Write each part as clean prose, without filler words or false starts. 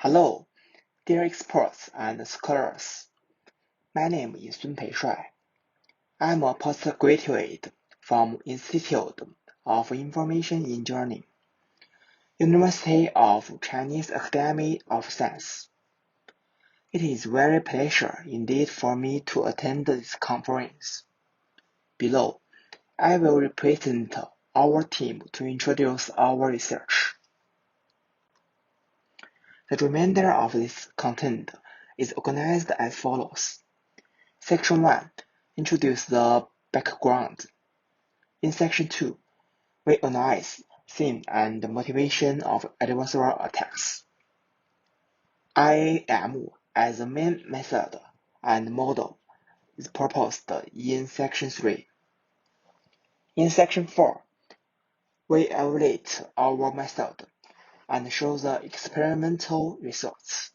Hello, dear experts and scholars. My name is Sun Pei Shuai. I'm a postgraduate from Institute of Information Engineering, University of Chinese Academy of Science. It is very pleasure indeed for me to attend this conference. Below, I will represent our team to introduce our research. The remainder of this content is organized as follows. Section 1. Introduce the background. In Section 2, we analyze theme and motivation of adversarial attacks. IAM as a main method and model is proposed in Section 3. In Section 4, we evaluate our method and show the experimental results.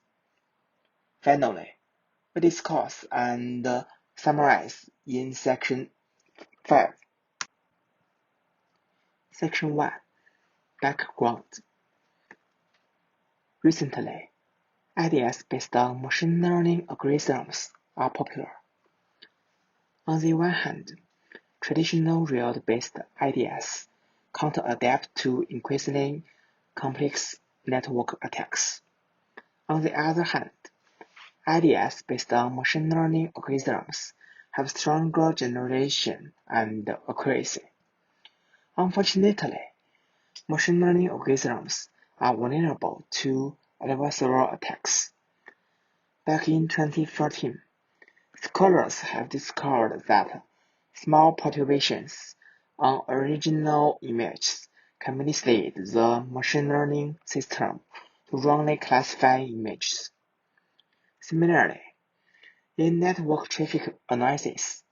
Finally, we discuss and summarize in Section 5. Section 1. Background. Recently, ideas based on machine learning algorithms are popular. On the one hand, traditional reward-based ideas can't adapt to increasingly complex network attacks. On the other hand, ideas based on machine learning algorithms have stronger generalization and accuracy. Unfortunately, machine learning algorithms are vulnerable to adversarial attacks. Back in 2013, scholars have discovered that small perturbations on original images can manipulate the machine learning system to wrongly classify images. Similarly, in network traffic analysis,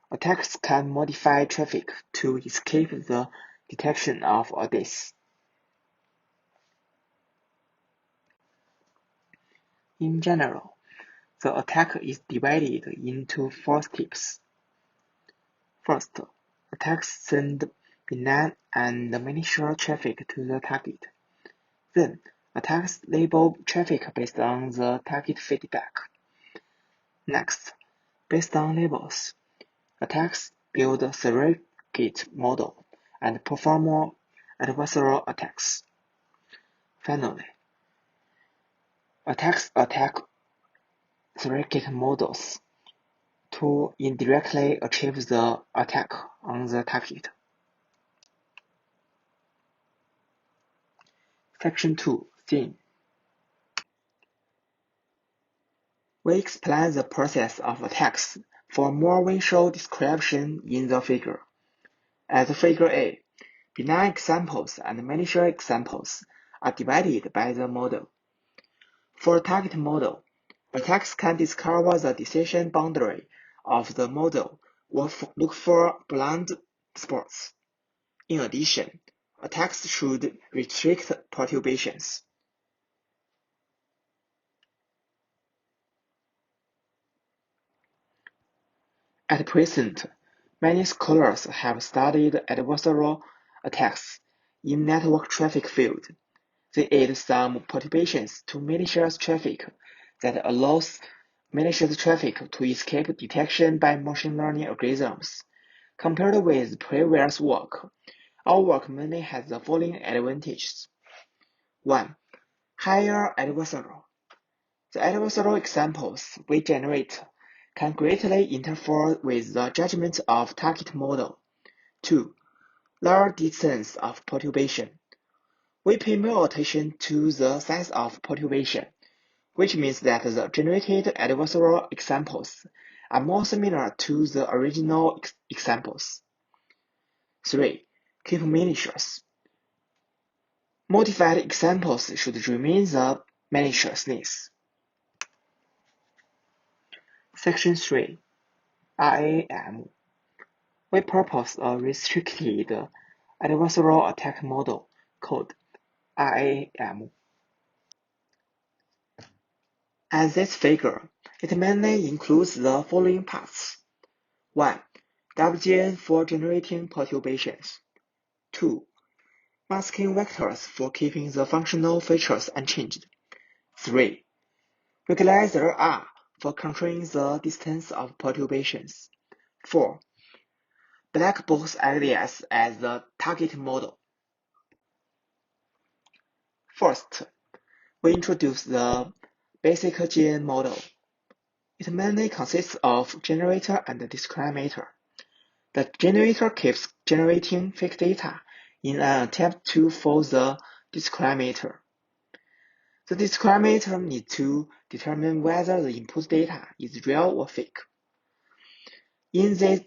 attacks can modify traffic to escape the detection of a disk. In general, the attack is divided into 4 steps. First, attacks send benign and malicious traffic to the target. Then, attacks label traffic based on the target feedback. Next, based on labels, attacks build a surrogate model and perform adversarial attacks. Finally, attacks attack surrogate models to indirectly achieve the attack on the target. Section 2. Theme. We explain the process of attacks for more visual description in the figure. As Figure A, benign examples and malicious examples are divided by the model. For target model, attacks can discover the decision boundary of the model or look for blind spots. In addition, attacks should restrict perturbations. At present, many scholars have studied adversarial attacks in network traffic field. They add some perturbations to malicious traffic that allows malicious traffic to escape detection by machine learning algorithms. Compared with previous work, our work mainly has the following advantages. 1. Higher adversarial. The adversarial examples we generate can greatly interfere with the judgment of target model. 2. Lower distance of perturbation. We pay more attention to the size of perturbation, which means that the generated adversarial examples are more similar to the original examples. 3. Keep malicious. Modified examples should remain the maliciousness. Section 3. RAAM. We propose a restricted adversarial attack model called RAAM. As this figure, it mainly includes the following parts. 1. WGN for generating perturbations. 2. Masking vectors for keeping the functional features unchanged. 3. Regularizer R for controlling the distance of perturbations. 4. Black box ideas as the target model. First, we introduce the basic GN model. It mainly consists of generator and discriminator. The generator keeps generating fake data in an attempt to fool the discriminator. The discriminator needs to determine whether the input data is real or fake. In this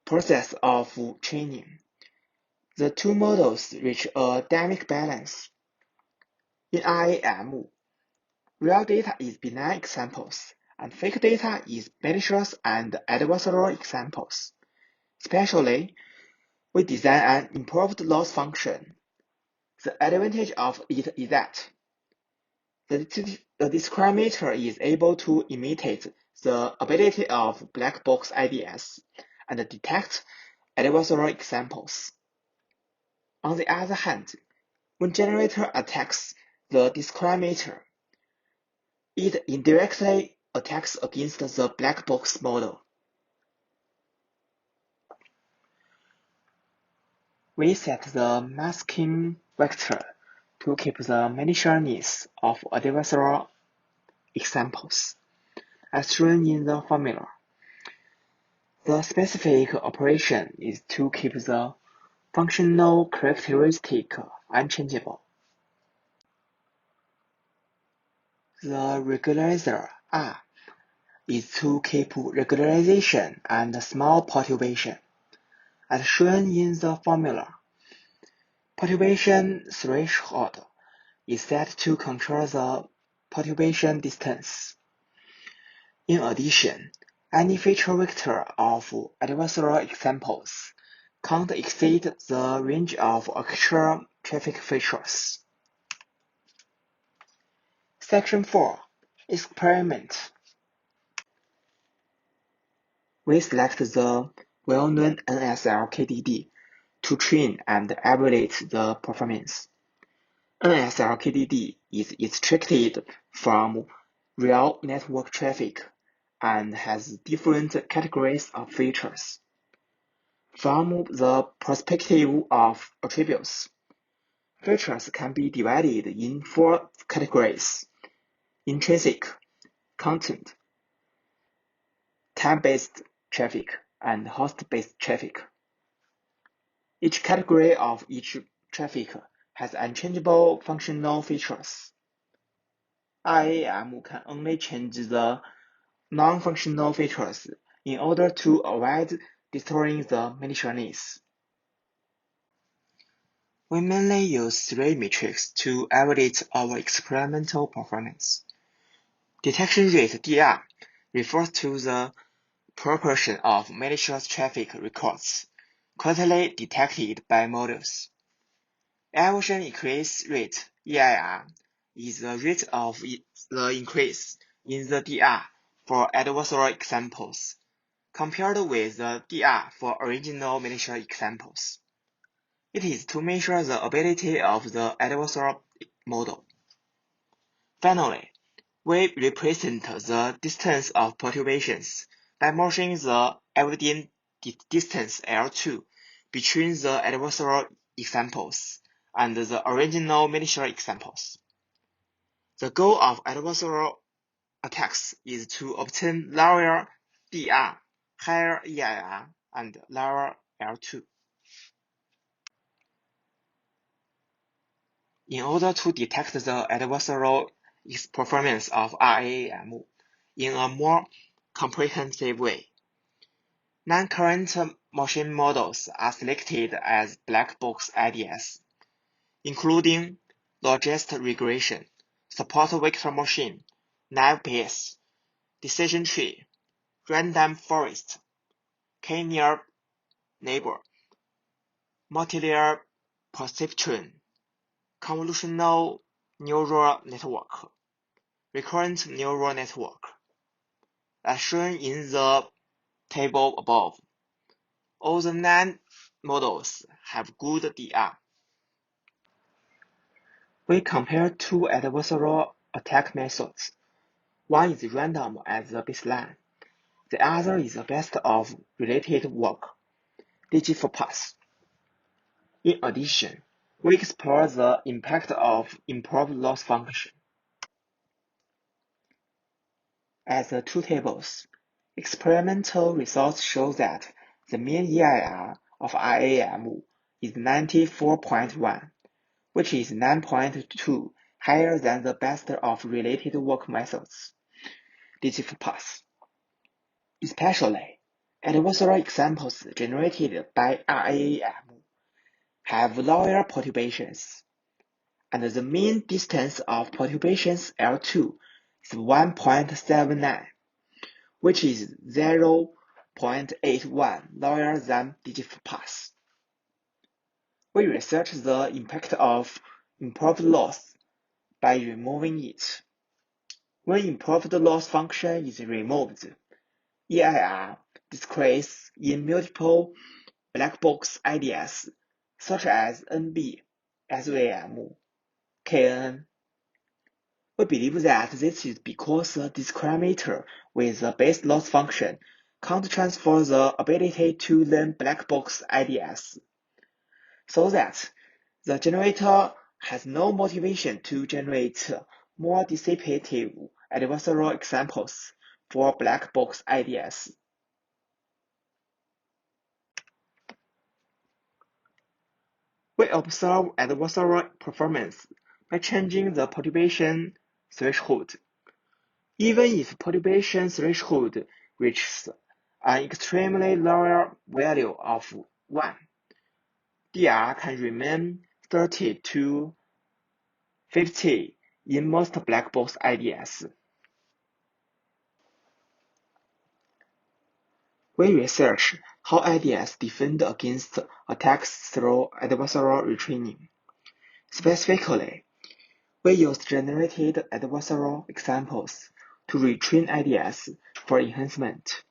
process of training, the two models reach a dynamic balance. In RAAM, real data is benign examples, and fake data is malicious and adversarial examples. Especially, we design an improved loss function. The advantage of it is that the discriminator is able to imitate the ability of black box IDS and detect adversarial examples. On the other hand, when generator attacks the discriminator, it indirectly attacks against the black box model. We set the masking vector to keep the maliciousness of adversarial examples, as shown in the formula. The specific operation is to keep the functional characteristic unchangeable. The regularizer R is to keep regularization and small perturbation, as shown in the formula. Perturbation threshold is set to control the perturbation distance. In addition, any feature vector of adversarial examples can't exceed the range of actual traffic features. Section 4. Experiment. We select the well-known NSL-KDD to train and evaluate the performance. NSL-KDD is extracted from real network traffic and has different categories of features. From the perspective of attributes, features can be divided in 4 categories: intrinsic, content, time-based traffic, and host-based traffic. Each category of each traffic has unchangeable functional features. RAAM can only change the non-functional features in order to avoid destroying the maliciousness. We mainly use 3 metrics to evaluate our experimental performance. Detection rate DR refers to the proportion of malicious traffic records correctly detected by models. Evaluation increase rate EIR is the rate of the increase in the DR for adversarial examples compared with the DR for original malicious examples. It is to measure the ability of the adversarial model. Finally, we represent the distance of perturbations by measuring the evident distance L2 between the adversarial examples and the original malicious examples. The goal of adversarial attacks is to obtain lower DR, higher EIR, and lower L2. In order to detect the adversarial performance of RAAM in a more comprehensive way, non-current machine models are selected as black box IDS, including logist regression, support vector machine, naive Bayes, decision tree, random forest, k-near neighbor, multilayer perceptron, convolutional neural network, recurrent neural network. As shown in the table above, all the 9 models have good DR. We compare 2 adversarial attack methods. One is random as the baseline. The other is a best of related work, DigiForPass. In addition, we explore the impact of improved loss function. As the two tables, experimental results show that the mean EIR of RAAM is 94.1, which is 9.2 higher than the best of related work methods, DigiForPass. Especially, adversarial examples generated by RAAM have lower perturbations, and the mean distance of perturbations L2 is 1.79, which is 0.81 lower than DigiForPass. We researched the impact of improved loss by removing it. When improved loss function is removed, EIR decreases in multiple black box IDS such as NB, SVM, KN. We believe that this is because the discriminator with the base loss function can't transfer the ability to learn black box IDS, so that the generator has no motivation to generate more dissipative adversarial examples for black box IDS. We observe adversarial performance by changing the perturbation threshold. Even if perturbation threshold reaches an extremely lower value of 1, DR can remain 30 to 50 in most black box IDS. We research how IDS defend against attacks through adversarial retraining. Specifically, we used generated adversarial examples to retrain IDS for enhancement.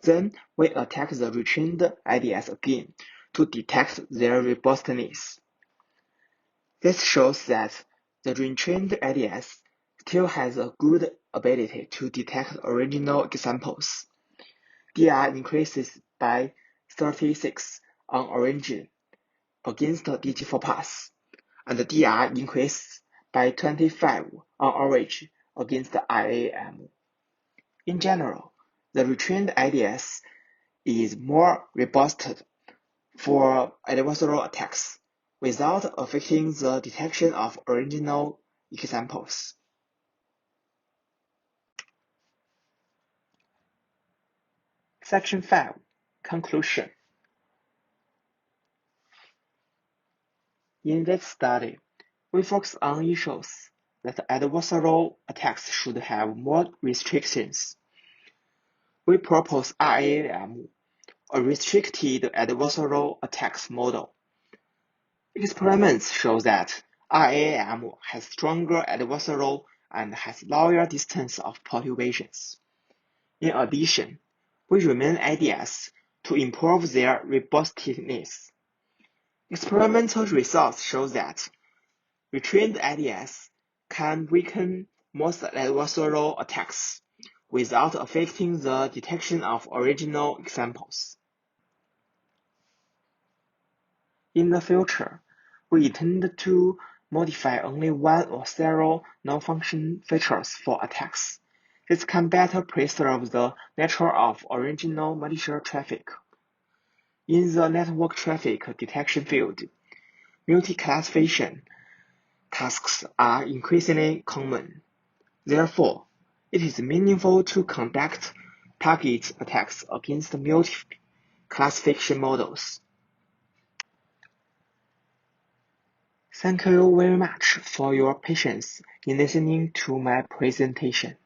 Then we attack the retrained IDS again to detect their robustness. This shows that the retrained IDS still has a good ability to detect original examples. DR increases by 36 on origin against DigiForPass, and DR increases by 25 on origin against RAAM. In general, the retrained IDS is more robust for adversarial attacks without affecting the detection of original examples. Section 5. Conclusion. In this study, we focus on issues that adversarial attacks should have more restrictions. We propose RAAM, a restricted adversarial attacks model. Experiments show that RAAM has stronger adversarial and has lower distance of perturbations. In addition, we remain IDS to improve their robustness. Experimental results show that retrained IDS can weaken most adversarial attacks without affecting the detection of original examples. In the future, we intend to modify only one or several non-function features for attacks. This can better preserve the nature of original malicious traffic. In the network traffic detection field, multi-classification tasks are increasingly common. Therefore, it is meaningful to conduct target attacks against multi-classification models. Thank you very much for your patience in listening to my presentation.